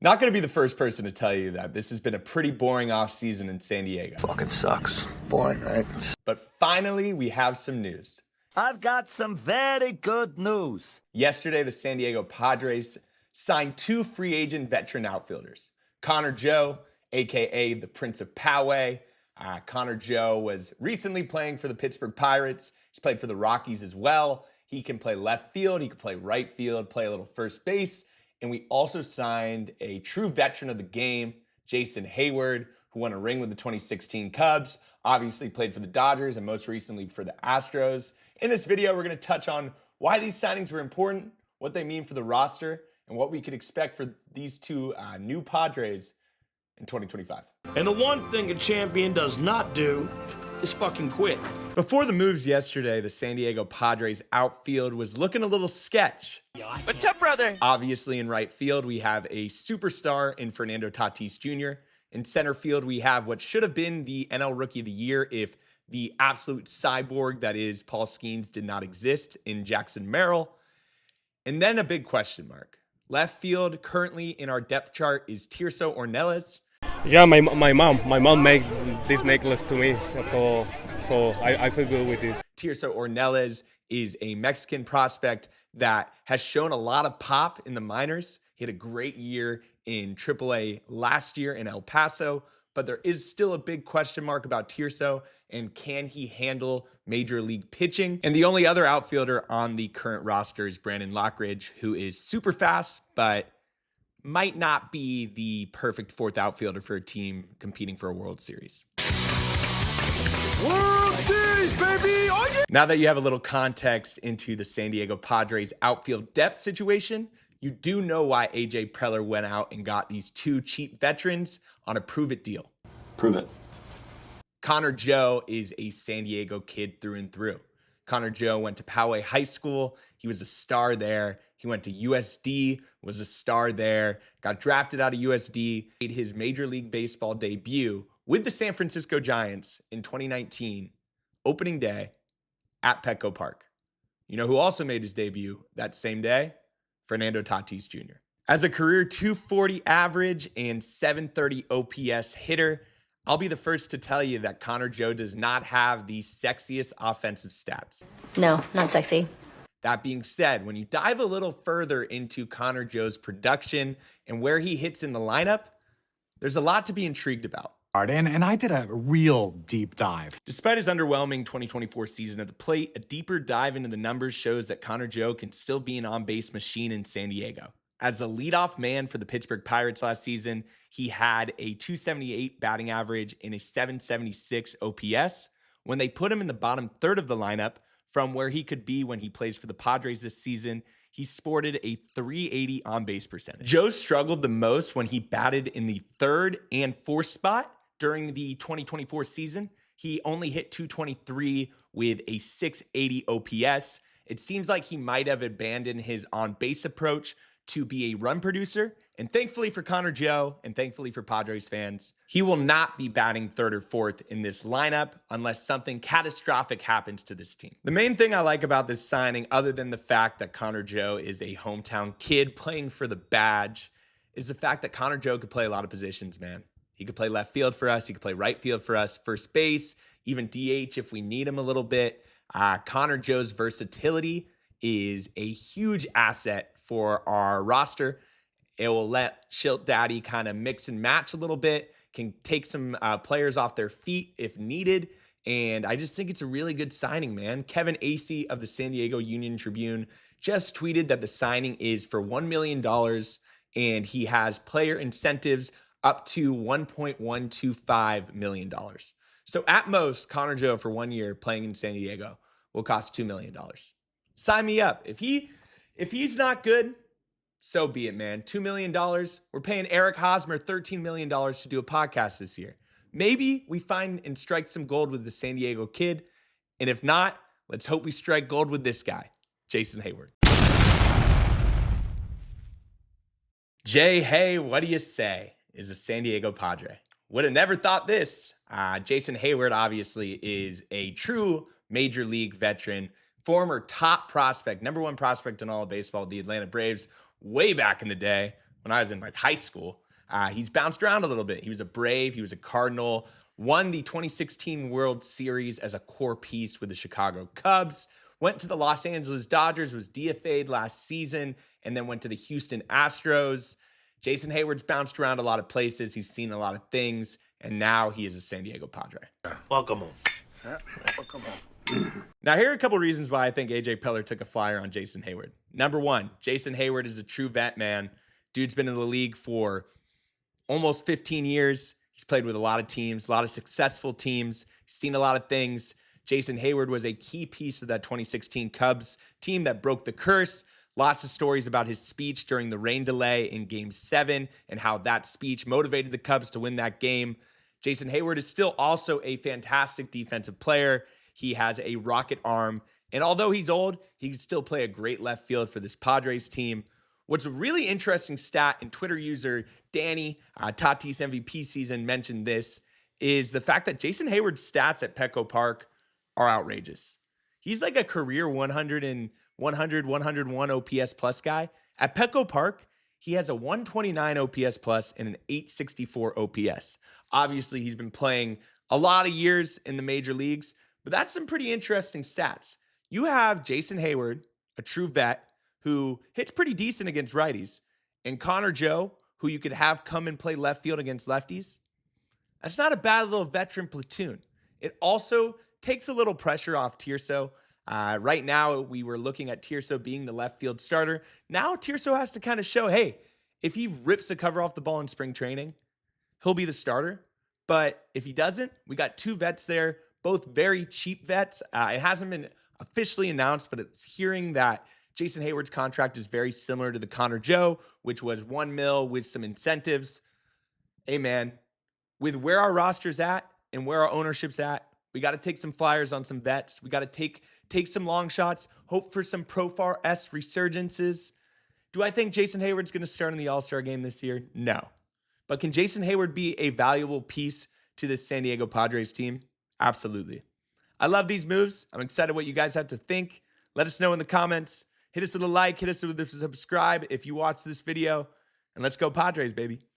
Not going to be the first person to tell you that this has been a pretty boring offseason in San Diego. Fucking sucks. Boring, right? But finally, we have some news. I've got some very good news. Yesterday, the San Diego Padres signed two free agent veteran outfielders. Connor Joe, a.k.a. the Prince of Poway. Connor Joe was recently playing for the Pittsburgh Pirates. He's played for the Rockies as well. He can play left field. He can play right field, play a little first base. And we also signed a true veteran of the game, Jayson Heyward, who won a ring with the 2016 Cubs, obviously played for the Dodgers and most recently for the Astros. In this video, we're going to touch on why these signings were important, what they mean for the roster, and what we could expect for these two new Padres in 2025. And the one thing a champion does not do is fucking quit. Before the moves yesterday, the San Diego Padres outfield was looking a little sketch. What's up, brother? Obviously, in right field, we have a superstar in Fernando Tatis Jr. In center field, we have what should have been the NL Rookie of the Year if the absolute cyborg that is Paul Skeens did not exist in Jackson Merrill. And then a big question mark. Left field, currently in our depth chart, is Tirso Ornelas. Yeah, my mom made this necklace to me, so I feel good with this. Tirso Ornelas is a Mexican prospect that has shown a lot of pop in the minors. He had a great year in AAA last year in El Paso, but there is still a big question mark about Tirso and can he handle major league pitching? And the only other outfielder on the current roster is Brandon Lockridge, who is super fast, but might not be the perfect fourth outfielder for a team competing for a World Series. World Series, baby! Oh, yeah! Now that you have a little context into the San Diego Padres outfield depth situation, you do know why AJ Preller went out and got these two cheap veterans on a prove-it deal. Prove it. Connor Joe is a San Diego kid through and through. Connor Joe went to Poway High School. He was a star there. He went to USD, was a star there, got drafted out of USD, made his Major League Baseball debut with the San Francisco Giants in 2019, opening day at Petco Park. You know who also made his debut that same day? Fernando Tatis Jr. As a career 240 average and 730 OPS hitter, I'll be the first to tell you that Connor Joe does not have the sexiest offensive stats. No, not sexy. That being said, when you dive a little further into Connor Joe's production and where he hits in the lineup, there's a lot to be intrigued about. And I did a real deep dive. Despite his underwhelming 2024 season at the plate, a deeper dive into the numbers shows that Connor Joe can still be an on-base machine in San Diego. As a leadoff man for the Pittsburgh Pirates last season, he had a 278 batting average and a 776 OPS. When they put him in the bottom third of the lineup, from where he could be when he plays for the Padres this season, he sported a 380 on-base percentage. Joe struggled the most when he batted in the third and fourth spot during the 2024 season. He only hit 223 with a 680 OPS. It seems like he might have abandoned his on-base approach to be a run producer. And thankfully for Connor Joe, and thankfully for Padres fans, he will not be batting third or fourth in this lineup unless something catastrophic happens to this team. The main thing I like about this signing, other than the fact that Connor Joe is a hometown kid playing for the badge, is the fact that Connor Joe could play a lot of positions, man. He could play left field for us. He could play right field for us, first base, even DH if we need him a little bit. Connor Joe's versatility is a huge asset for our roster. It will let Shilt Daddy kind of mix and match a little bit, can take some players off their feet if needed. And I just think it's a really good signing, man. Kevin Acey of the San Diego Union Tribune just tweeted that the signing is for $1 million and he has player incentives up to $1.125 million. So at most, Connor Joe for 1 year playing in San Diego will cost $2 million. Sign me up. If he's not good, so be it, man. $2 million. We're paying Eric Hosmer $13 million to do a podcast this year. Maybe we find and strike some gold with the San Diego kid. And if not, let's hope we strike gold with this guy, Jayson Heyward. Jay, hey, what do you say? Is a San Diego Padre. Would have never thought this. Jayson Heyward obviously is a true major league veteran, former top prospect, number one prospect in all of baseball, the Atlanta Braves, way back in the day when I was in like high school. He's bounced around a little bit. He was a Brave, he was a Cardinal, won the 2016 World Series as a core piece with the Chicago Cubs, went to the Los Angeles Dodgers, was DFA'd last season, and then went to the Houston Astros. Jayson Heyward's bounced around a lot of places. He's seen a lot of things, and now he is a San Diego Padre. Welcome home. Welcome home. Now, here are a couple reasons why I think AJ Preller took a flyer on Jayson Heyward. Number one, Jayson Heyward is a true vet, man. Dude's been in the league for almost 15 years. He's played with a lot of teams, a lot of successful teams. He's seen a lot of things. Jayson Heyward was a key piece of that 2016 Cubs team that broke the curse. Lots of stories about his speech during the rain delay in Game 7 and how that speech motivated the Cubs to win that game. Jayson Heyward is still also a fantastic defensive player. He has a rocket arm. And although he's old, he can still play a great left field for this Padres team. What's a really interesting stat, and Twitter user Danny, Tatis MVP season, mentioned this, is the fact that Jayson Heyward's stats at Petco Park are outrageous. He's like a career 101 OPS plus guy. At Petco Park, he has a 129 OPS plus and an 864 OPS. Obviously, he's been playing a lot of years in the major leagues, but that's some pretty interesting stats. You have Jayson Heyward, a true vet, who hits pretty decent against righties, and Connor Joe, who you could have come and play left field against lefties. That's not a bad little veteran platoon. It also takes a little pressure off Tirso. Right now, we were looking at Tirso being the left field starter. Now, Tirso has to kind of show, hey, if he rips the cover off the ball in spring training, he'll be the starter. But if he doesn't, we got two vets there, both very cheap vets. It hasn't been officially announced, but it's hearing that Jayson Heyward's contract is very similar to the Connor Joe, which was $1 million with some incentives. Hey, man, with where our roster's at and where our ownership's at, we got to take some flyers on some vets. We got to take some long shots, hope for some Profar-esque resurgences. Do I think Jayson Heyward's going to start in the All-Star game this year? No. But can Jayson Heyward be a valuable piece to this San Diego Padres team? Absolutely. I love these moves. I'm excited what you guys have to think. Let us know in the comments. Hit us with a like, hit us with a subscribe if you watch this video, and let's go Padres, baby.